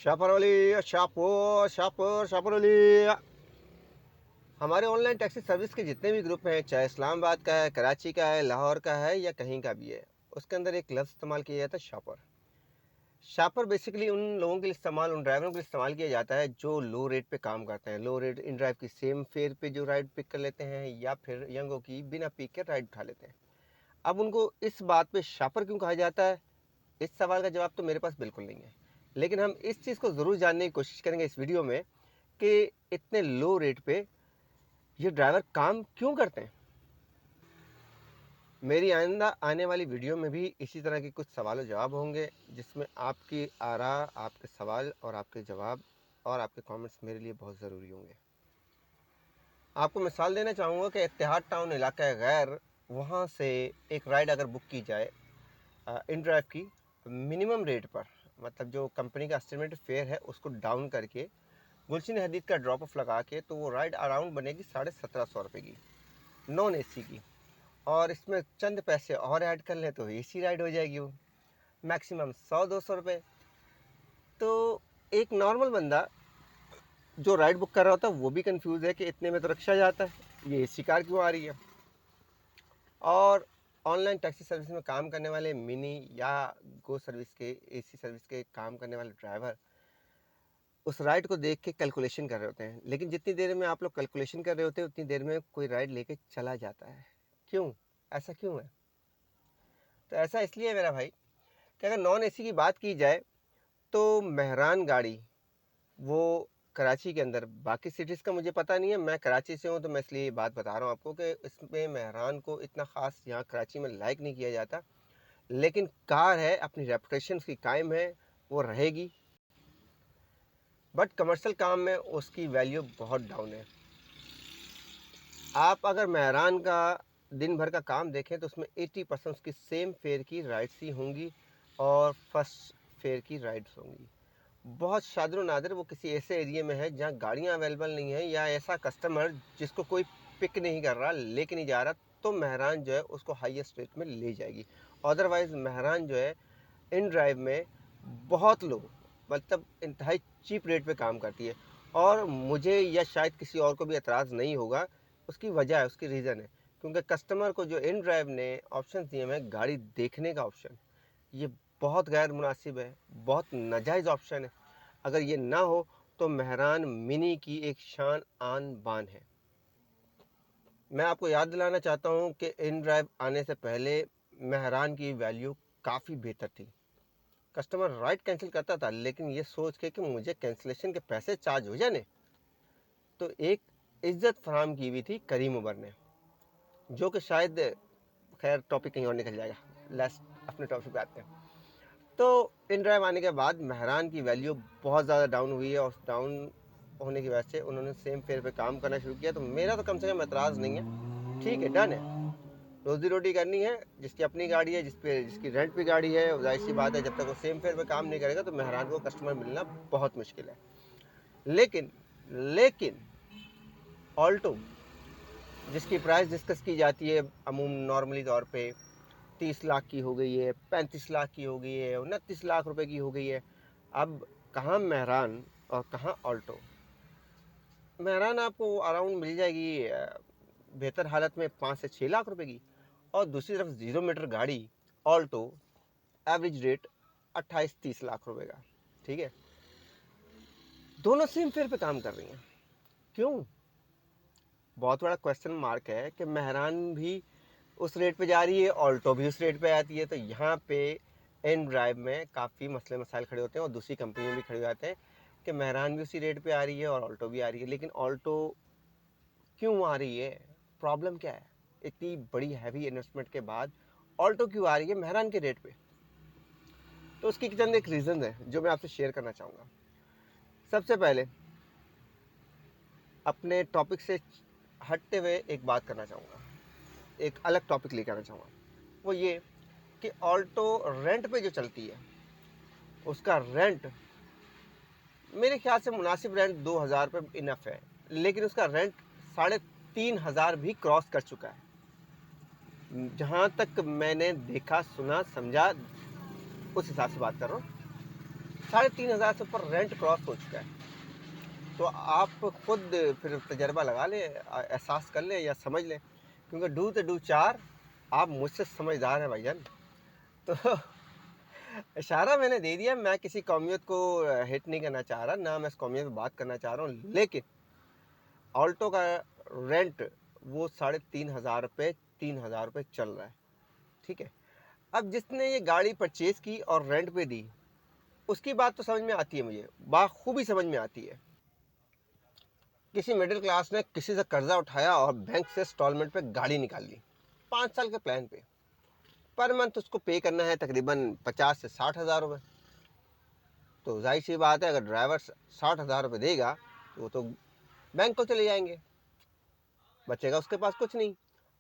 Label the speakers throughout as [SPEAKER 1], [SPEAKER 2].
[SPEAKER 1] शापरवली शापरवली। हमारे online taxi service के जितने भी ग्रुप हैं, चाहे इस्लामाबाद का है, कराची का है, लाहौर का है या कहीं का भी है, उसके अंदर एक लफ्ज़ इस्तेमाल किया जाता है शापर। शापर बेसिकली उन लोगों के लिए इस्तेमाल, उन ड्राइवरों के लिए इस्तेमाल किया जाता है जो लो रेट पे काम करते हैं। लो रेट इन ड्राइव की सेम फेयर पे जो राइड पिक कर लेते हैं, या फिर यंगों की बिना पिक के राइड उठा लेते हैं। अब उनको इस बात पे शापर क्यों कहा जाता है, इस सवाल का जवाब तो मेरे पास बिल्कुल नहीं है। लेकिन हम इस चीज़ को ज़रूर जानने की कोशिश करेंगे इस वीडियो में कि इतने लो रेट पे ये ड्राइवर काम क्यों करते हैं। मेरी आइंदा आने वाली वीडियो में भी इसी तरह के कुछ सवाल जवाब होंगे, जिसमें आपकी आरा, आपके सवाल और आपके जवाब और आपके कमेंट्स मेरे लिए बहुत ज़रूरी होंगे। आपको मिसाल देना चाहूँगा कि इत्तेहाद टाउन इलाका गैर, वहाँ से एक राइड अगर बुक की जाए इन ड्राइव की मिनिमम रेट पर, मतलब जो कंपनी का एस्टिमेटेड फेयर है उसको डाउन करके गुलशन हदीद का ड्रॉप ऑफ लगा के, तो वो राइड अराउंड बनेगी 1750 रुपये की, नॉन एसी की। और इसमें चंद पैसे और ऐड कर लें तो एसी राइड हो जाएगी वो, मैक्सिमम 100-200 रुपये। तो एक नॉर्मल बंदा जो राइड बुक कर रहा होता है वो भी कंफ्यूज है कि इतने में तो रिक्शा जाता है, ये एसी कार क्यों आ रही है। और ऑनलाइन टैक्सी सर्विस में काम करने वाले मिनी या गो सर्विस के, एसी सर्विस के काम करने वाले ड्राइवर उस राइड को देख के कैलकुलेशन कर रहे होते हैं, लेकिन जितनी देर में आप लोग कैलकुलेशन कर रहे होते हैं उतनी देर में कोई राइड लेके चला जाता है। क्यों, ऐसा क्यों है? तो ऐसा इसलिए है मेरा भाई कि अगर नॉन एसी की बात की जाए तो मेहरान गाड़ी वो कराची के अंदर, बाकी सिटीज़ का मुझे पता नहीं है, मैं कराची से हूँ तो मैं इसलिए ये बात बता रहा हूँ आपको कि इसमें मेहरान को इतना ख़ास यहाँ कराची में लाइक नहीं किया जाता। लेकिन कार है, अपनी रेपुटेशन की कायम है, वो रहेगी। बट कमर्शियल काम में उसकी वैल्यू बहुत डाउन है। आप अगर मेहरान का दिन भर का काम देखें तो उसमें 80% उसकी सेम फेयर की राइड्स ही होंगी और फर्स्ट फेयर की राइड्स होंगी। बहुत शादिर नादिर वो किसी ऐसे एरिया में है जहाँ गाड़ियाँ अवेलेबल नहीं है, या ऐसा कस्टमर जिसको कोई पिक नहीं कर रहा, लेके नहीं जा रहा, तो मेहरान जो है उसको हाईएस्ट रेट में ले जाएगी। अदरवाइज़ मेहरान जो है इन ड्राइव में बहुत लो, मतलब इंतहाई चीप रेट पे काम करती है। और मुझे या शायद किसी और को भी एतराज़ नहीं होगा, उसकी वजह है, उसकी रीज़न है, क्योंकि कस्टमर को जो इन ड्राइव ने ऑप्शन दिए हैं गाड़ी देखने का ऑप्शन, ये बहुत गैर मुनासिब है, बहुत नाजायज़ ऑप्शन है। अगर ये ना हो तो मेहरान मिनी की एक शान आन बान है। मैं आपको याद दिलाना चाहता हूँ कि इन ड्राइव आने से पहले मेहरान की वैल्यू काफ़ी बेहतर थी। कस्टमर राइड कैंसिल करता था लेकिन ये सोच के कि मुझे कैंसिलेशन के पैसे चार्ज हो जाने, तो एक इज्जत फराहम की हुई थी करीम उमर ने, जो कि शायद, खैर टॉपिक कहीं और निकल जाएगा, लेट्स अपने टॉपिक पे आते हैं। तो इन ड्राइव आने के बाद मेहरान की वैल्यू बहुत ज़्यादा डाउन हुई है, और डाउन होने की वजह से उन्होंने सेम फेयर पे काम करना शुरू किया। तो मेरा तो कम से कम एतराज़ नहीं है, ठीक है, डन है, रोजी रोटी करनी है, जिसकी अपनी गाड़ी है, जिसकी रेंट पे गाड़ी है, जाहिर सी बात है जब तक वो सेम फेयर पे काम नहीं करेगा तो मेहरान को कस्टमर मिलना बहुत मुश्किल है। लेकिन लेकिन ऑल्टो, जिसकी प्राइस डिस्कस की जाती है अमूम नॉर्मली तौर पे 30 लाख की हो गई है, 35 लाख की हो गई है, 29 लाख रुपए की हो गई है। अब कहाँ मेहरान और कहाँ ऑल्टो। मेहरान आपको अराउंड मिल जाएगी बेहतर हालत में 5 से 6 लाख रुपए की, और दूसरी तरफ 0 मीटर गाड़ी ऑल्टो, एवरेज रेट 28-30 लाख रुपए का। ठीक है, दोनों सेम फेयर पे काम कर रही हैं, क्यों? बहुत बड़ा क्वेश्चन मार्क है कि मेहरान भी उस रेट पे जा रही है, ऑल्टो भी उस रेट पे आती है। तो यहाँ पे इन ड्राइव में काफ़ी मसले मसाइल खड़े होते हैं, और दूसरी कंपनी में भी खड़े हो जाते हैं कि मेहरान भी उसी रेट पे आ रही है और ऑल्टो भी आ रही है। लेकिन ऑल्टो क्यों आ रही है, प्रॉब्लम क्या है? इतनी बड़ी हैवी इन्वेस्टमेंट के बाद ऑल्टो क्यों आ रही है मेहरान के रेट पे? तो उसकी चंद एक रीज़न है जो मैं आपसे शेयर करना चाहूँगा। सबसे पहले अपने टॉपिक से हटते हुए एक बात करना चाहूँगा, एक अलग टॉपिक लेकर आना चाहूँगा। वो ये कि ऑल्टो रेंट पे जो चलती है उसका रेंट मेरे ख्याल से मुनासिब रेंट 2000 रुपये इनफ है, लेकिन उसका रेंट 3500 भी क्रॉस कर चुका है। जहाँ तक मैंने देखा, सुना, समझा, उस हिसाब से बात कर रहा हूँ। 3,500 से ऊपर रेंट क्रॉस हो चुका है। तो आप खुद फिर तजर्बा लगा लें, एहसास कर लें या समझ लें, क्योंकि डू 4, आप मुझसे समझदार हैं भाईजान। तो इशारा मैंने दे दिया। मैं किसी कौमियत को हिट नहीं करना चाह रहा, ना मैं इस कौमियत में बात करना चाह रहा हूँ, लेकिन ऑल्टो का रेंट वो 3,500 रुपये 3,000 रुपये चल रहा है, ठीक है। अब जिसने ये गाड़ी परचेज की और रेंट पे दी, उसकी बात तो समझ में आती है, मुझे बाखूबी समझ में आती है। किसी मिडिल क्लास ने किसी से कर्जा उठाया और बैंक से इंस्टॉलमेंट पे गाड़ी निकाल ली 5 साल के प्लान पे। पर मंथ उसको पे करना है तकरीबन 50 से 60,000 रुपये। तो जाहिर सी बात है, अगर ड्राइवर 60,000 रुपये देगा तो वो तो बैंक को चले जाएंगे, बचेगा उसके पास कुछ नहीं।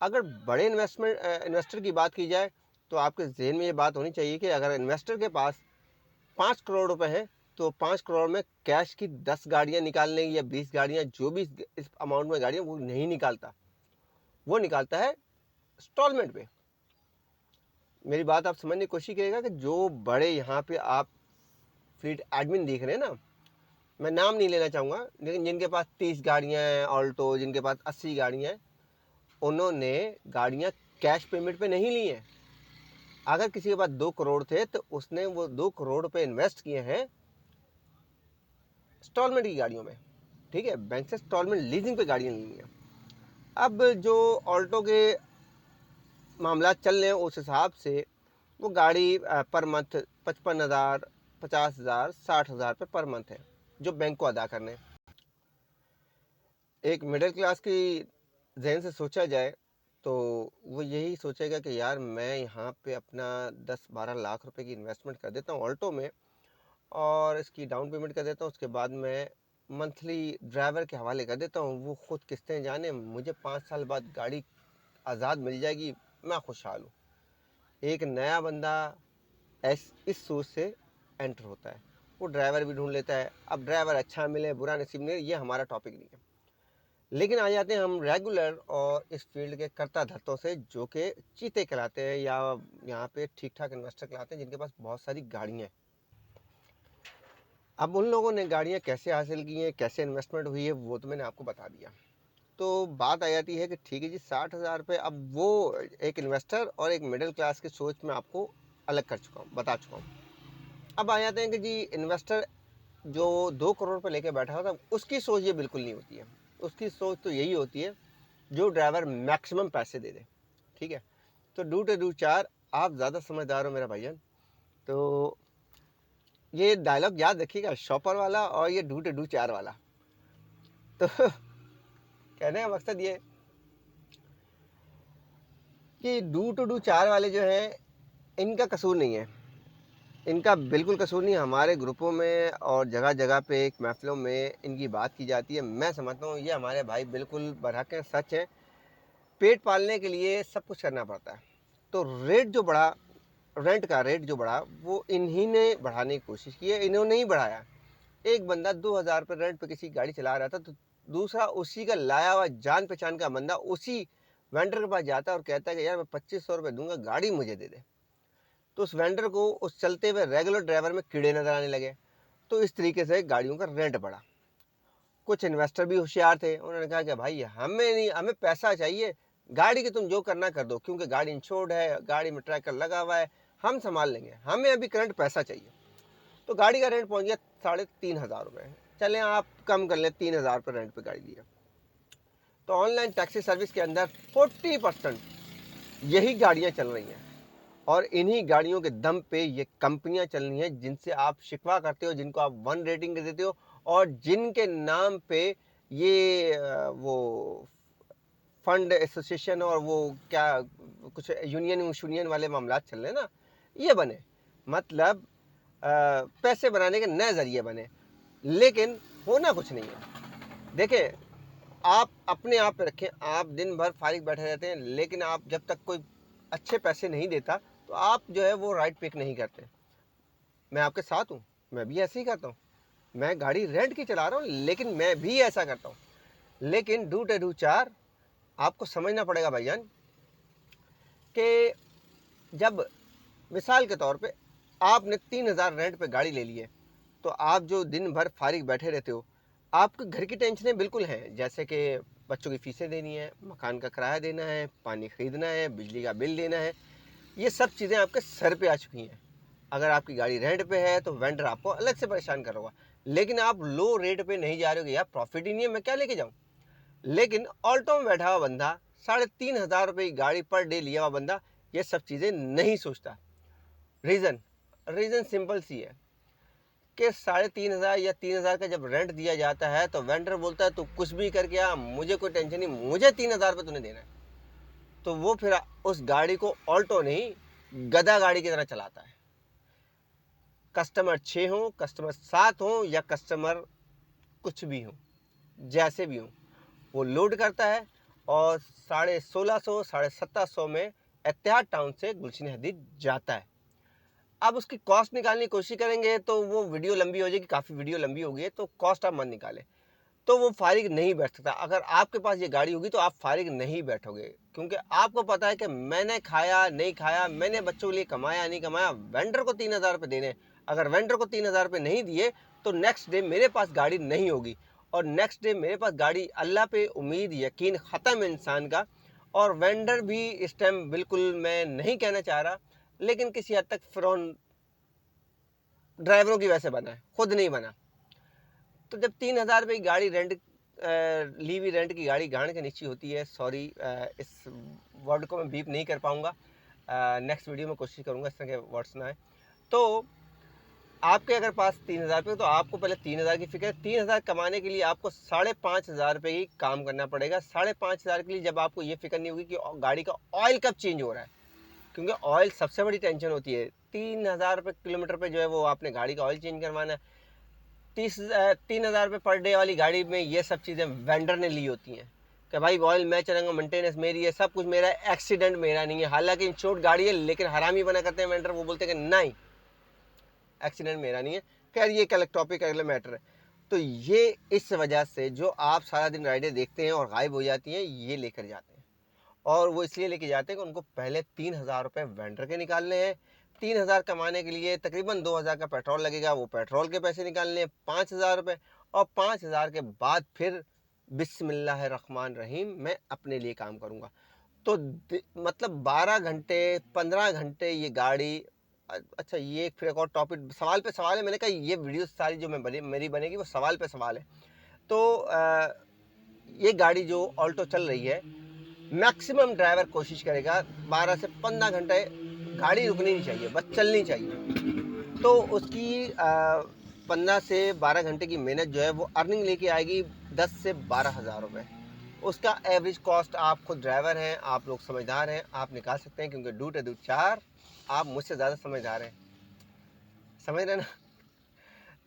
[SPEAKER 1] अगर बड़े इन्वेस्टर की बात की जाए, तो आपके जहन में ये बात होनी चाहिए कि अगर इन्वेस्टर के पास 5 करोड़ रुपए हैं, तो 5 करोड़ में कैश की 10 गाड़ियां निकालने या 20 गाड़ियां, जो भी इस अमाउंट में गाड़ियां, वो नहीं निकालता, वो निकालता है इंस्टॉलमेंट पे। मेरी बात आप समझने की कोशिश करिएगा कि जो बड़े यहाँ पे आप फ्लीट एडमिन देख रहे हैं ना, मैं नाम नहीं लेना चाहूँगा, लेकिन जिनके पास 30 गाड़ियाँ हैं ऑल्टो, जिनके पास 80 गाड़ियाँ हैं, उन्होंने गाड़ियाँ कैश पेमेंट पे नहीं ली हैं। अगर किसी के पास 2 करोड़ थे तो उसने वो 2 करोड़ रुपए इन्वेस्ट किए हैं इंस्टॉलमेंट की गाड़ियों में, ठीक है। बैंक से इंस्टॉलमेंट लीजिंग पे गाड़ियाँ ली हैं। अब जो ऑल्टो के मामला चल रहे हैं, उस हिसाब से वो गाड़ी पर मंथ 55,000, 50,000, 60,000 रुपये पर मंथ है, जो बैंक को अदा करने। एक मिडिल क्लास की जहन से सोचा जाए तो वो यही सोचेगा कि यार मैं यहाँ पे अपना 10-12 लाख रुपए की इन्वेस्टमेंट कर देता हूँ ऑल्टो में, और इसकी डाउन पेमेंट कर देता हूँ, उसके बाद मैं मंथली ड्राइवर के हवाले कर देता हूँ, वो खुद किस्तें जाने, मुझे 5 साल बाद गाड़ी आज़ाद मिल जाएगी, मैं खुशहाल हूँ। एक नया बंदा इस सोच से एंटर होता है, वो ड्राइवर भी ढूंढ लेता है। अब ड्राइवर अच्छा मिले बुरा नसीब मिले, ये हमारा टॉपिक नहीं है। लेकिन आ जाते हैं हम रेगुलर और इस फील्ड के कर्ता धर्तों से, जो कि चीते कहलाते हैं, या यहाँ पे ठीक ठाक इन्वेस्टर कहलाते हैं, जिनके पास बहुत सारी गाड़ियाँ हैं। अब उन लोगों ने गाड़ियाँ कैसे हासिल की हैं, कैसे इन्वेस्टमेंट हुई है, वो तो मैंने आपको बता दिया। तो बात आ जाती है कि ठीक है जी, 60,000 रुपये, अब वो एक इन्वेस्टर और एक मिडिल क्लास की सोच में आपको अलग कर चुका हूँ, बता चुका हूँ। अब आ जाते हैं कि जी इन्वेस्टर जो 2 करोड़ रुपये लेके बैठा होता है, उसकी सोच ये बिल्कुल नहीं होती है। उसकी सोच तो यही होती है जो ड्राइवर मैक्सिमम पैसे दे दे, ठीक है। तो डू 4, आप ज़्यादा समझदार हो मेरा भाईजान। तो ये डायलॉग याद रखिएगा, शॉपर वाला और ये डू 4 वाला। तो कहने का मकसद ये कि डू 4 वाले जो हैं, इनका कसूर नहीं है, इनका बिल्कुल कसूर नहीं है। हमारे ग्रुपों में और जगह जगह पे एक महफिलों में इनकी बात की जाती है। मैं समझता हूँ ये हमारे भाई बिल्कुल बरहक हैं, सच है। पेट पालने के लिए सब कुछ करना पड़ता है। तो रेट जो बढ़ा, रेंट का रेट जो बढ़ा, वो इन्हीं ने बढ़ाने की कोशिश की है, इन्होंने ही बढ़ाया। एक बंदा 2,000 रुपये रेंट पे किसी गाड़ी चला रहा था, तो दूसरा उसी का लाया हुआ जान पहचान का बंदा उसी वेंडर के पास जाता है और कहता है कि यार मैं 2500 रुपये दूंगा, गाड़ी मुझे दे दे। तो उस वेंडर को उस चलते हुए रेगुलर ड्राइवर में कीड़े नजर आने लगे। तो इस तरीके से गाड़ियों का रेंट बढ़ा। कुछ इन्वेस्टर भी होशियार थे, उन्होंने कहा कि भाई हमें नहीं, हमें पैसा चाहिए, गाड़ी की तुम जो करना कर दो, क्योंकि गाड़ी इंश्योर्ड है, गाड़ी में ट्रैकर लगा हुआ है, हम संभाल लेंगे, हमें अभी करंट पैसा चाहिए। तो गाड़ी का रेंट पहुंच गया 3,500 रुपये। चले आप कम कर लें, 3,000 रुपये रेंट पे गाड़ी लिया। तो ऑनलाइन टैक्सी सर्विस के अंदर 40% यही गाड़ियां चल रही हैं, और इन्हीं गाड़ियों के दम पे ये कंपनियां चल रही हैं जिनसे आप शिकवा करते हो, जिनको आप 1 रेटिंग देते हो, और जिनके नाम पे ये वो फंड एसोसिएशन और वो क्या कुछ यूनियन वाले मामला चल रहे हैं ना, ये बने। मतलब पैसे बनाने के नए जरिए बने, लेकिन होना कुछ नहीं है। देखें, आप अपने आप पे रखें, आप दिन भर फारिग बैठे रहते हैं, लेकिन आप जब तक कोई अच्छे पैसे नहीं देता, तो आप जो है वो राइट पिक नहीं करते। मैं आपके साथ हूँ, मैं भी ऐसे ही करता हूँ। मैं गाड़ी रेंट की चला रहा हूँ, लेकिन मैं भी ऐसा करता हूँ। लेकिन डू 4 आपको समझना पड़ेगा भाईजान, कि जब मिसाल के तौर पे आपने 3,000 रेंट पे गाड़ी ले ली है, तो आप जो दिन भर फारिग बैठे रहते हो, आपके घर की टेंशनें बिल्कुल हैं, जैसे कि बच्चों की फीसें देनी है, मकान का किराया देना है, पानी खरीदना है, बिजली का बिल देना है, ये सब चीज़ें आपके सर पे आ चुकी हैं। अगर आपकी गाड़ी रेंट पे है तो वेंडर आपको अलग से परेशान कर होगा, लेकिन आप लो रेट पे नहीं जा रहे हो कि यार प्रॉफिट ही नहीं है, मैं क्या लेके जाऊँ। लेकिन ऑल्टो में बैठा हुआ बंदा, 3,500 रुपये की गाड़ी पर डे लिया हुआ बंदा, ये सब चीज़ें नहीं सोचता। रीज़न सिंपल सी है कि 3,500 या 3,000 का जब रेंट दिया जाता है तो वेंडर बोलता है तू कुछ भी करके आ, मुझे कोई टेंशन नहीं, मुझे 3,000 रुपये तूने देना है। तो वो फिर उस गाड़ी को ऑल्टो नहीं गधा गाड़ी की तरह चलाता है। कस्टमर 6 हो, कस्टमर 7 हो या कस्टमर कुछ भी हो, जैसे भी हो, वो लोड करता है और 1650, 1750 में एतिहाद टाउन से गुलशन हदीद जाता है। अब उसकी कॉस्ट निकालने की कोशिश करेंगे तो वो वीडियो लंबी हो जाएगी, काफ़ी वीडियो लंबी हो गई है, तो कॉस्ट आप मत निकालें। तो वो फारिग नहीं बैठ सकता। अगर आपके पास ये गाड़ी होगी तो आप फारिग नहीं बैठोगे, क्योंकि आपको पता है कि मैंने खाया नहीं खाया, मैंने बच्चों के लिए कमाया नहीं कमाया, वेंडर को 3,000 रुपये देने। अगर वेंडर को 3,000 रुपये नहीं दिए तो नेक्स्ट डे मेरे पास गाड़ी नहीं होगी, और नेक्स्ट डे मेरे पास गाड़ी, अल्लाह पे उम्मीद यकीन ख़त्म है इंसान का। और वेंडर भी इस टाइम बिल्कुल, मैं नहीं कहना चाह रहा, लेकिन किसी हद तक फ़िरौन ड्राइवरों की वजह से बना है, खुद नहीं बना। तो जब 3,000 रुपये की गाड़ी ली हुई रेंट की गाड़ी गाड़ के नीचे होती है, सॉरी इस वर्ड को मैं बीप नहीं कर पाऊँगा, नेक्स्ट वीडियो में कोशिश करूँगा इस तरह के वर्ड्स ना आए। तो आपके अगर पास 3,000 रुपये, तो आपको पहले 3,000 की फिक्र है। 3,000 कमाने के लिए आपको 5,500 रुपये की काम करना पड़ेगा। 5,500 के लिए जब आपको ये फिक्र नहीं होगी कि गाड़ी का ऑयल कब चेंज हो रहा है, क्योंकि ऑयल सबसे बड़ी टेंशन होती है। 3,000 रुपये किलोमीटर पे जो है वो आपने गाड़ी का ऑयल चेंज करवाना है। 3,000 रुपये पर डे वाली गाड़ी में ये सब चीज़ें वेंडर ने ली होती हैं कि भाई ऑयल मैं चलाऊंगा, मेंटेनेंस मेरी है, सब कुछ मेरा है, एक्सीडेंट मेरा नहीं है। हालांकि इंश्योर्ड गाड़ी है, लेकिन हरामी बना करते हैं वेंडर, वो बोलते हैं कि नहीं एक्सीडेंट मेरा नहीं है। खैर ये एक अलग टॉपिक, अगला मैटर है। तो ये इस वजह से जो आप सारा दिन राइडें देखते हैं और गायब हो जाती हैं, ये लेकर जाते हैं। और वो इसलिए लेके जाते हैं कि उनको पहले 3,000 रुपये वेंडर के निकालने हैं। 3,000 कमाने के लिए तकरीबन 2,000 का पेट्रोल लगेगा, वो पेट्रोल के पैसे निकालने हैं 5,000 रुपये, और 5,000 के बाद फिर बिस्मिल्लाहिर्रहमानिर्रहीम मैं अपने लिए काम करूँगा। तो मतलब 12 घंटे 15 घंटे ये गाड़ी। अच्छा, ये फिर एक और टॉपिक, सवाल पे सवाल है। मैंने कहा ये वीडियो सारी जो मेरी बनेगी वो सवाल पे सवाल है। तो ये गाड़ी जो ऑल्टो चल रही है, मैक्सिमम ड्राइवर कोशिश करेगा 12 से 15 घंटे गाड़ी रुकनी नहीं चाहिए, बस चलनी चाहिए। तो उसकी 15 से 12 घंटे की मेहनत जो है वो अर्निंग लेके आएगी 10 से 12,000 रुपये। उसका एवरेज कॉस्ट, आप खुद ड्राइवर हैं, आप लोग समझदार हैं, आप निकाल सकते हैं, क्योंकि 2 to 4 आप मुझसे ज़्यादा समझदार हैं, समझ रहे ना।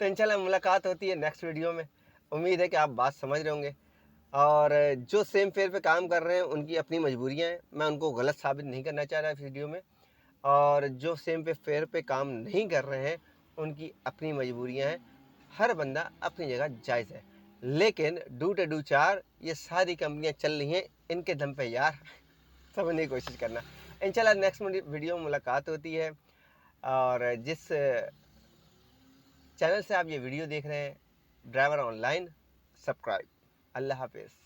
[SPEAKER 1] तो इंशाल्लाह मुलाकात होती है नेक्स्ट वीडियो में। उम्मीद है कि आप बात समझ रहे होंगे। और जो सेम फेयर पे काम कर रहे हैं उनकी अपनी मजबूरियां हैं, मैं उनको गलत साबित नहीं करना चाह रहा इस वीडियो में। और जो सेम पे फेयर पे काम नहीं कर रहे हैं उनकी अपनी मजबूरियां हैं। हर बंदा अपनी जगह जायज़ है, लेकिन 2 to 4 ये सारी कंपनियां चल रही हैं इनके दम पे यार। समझने की कोशिश करना। इंशाल्लाह नेक्स्ट वीडियो में मुलाकात होती है। और जिस चैनल से आप ये वीडियो देख रहे हैं, ड्राइवर ऑनलाइन, सब्सक्राइब। अल्लाह हाफिज़।